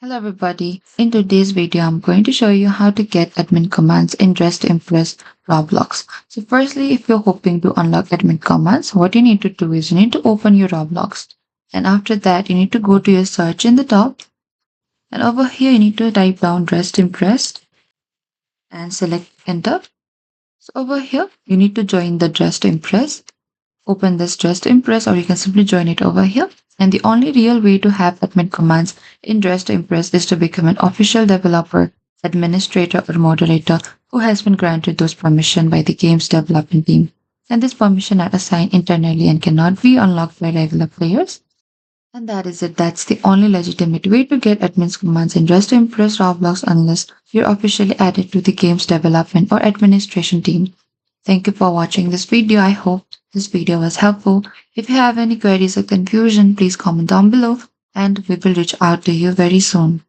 Hello everybody. In today's video, I'm going to show you how to get admin commands in Dress to Impress Roblox. So firstly, if you're hoping to unlock admin commands, what you need to do is you need to open your Roblox. And after that, you need to go to your search in the top. And over here, you need to type down Dress to Impress and select enter. So over here, you need to join the Dress to Impress. Open this Dress to Impress, or you can simply join it over here. And the only real way to have admin commands in Dress to Impress is to become an official developer, administrator, or moderator who has been granted those permission by the game's development team. And this permission are assigned internally and cannot be unlocked by regular players. And that is it. That's the only legitimate way to get admin's commands in Dress to Impress Roblox unless you're officially added to the game's development or administration team. Thank you for watching this video. I hope this video was helpful. If you have any queries or confusion, please comment down below and we will reach out to you very soon.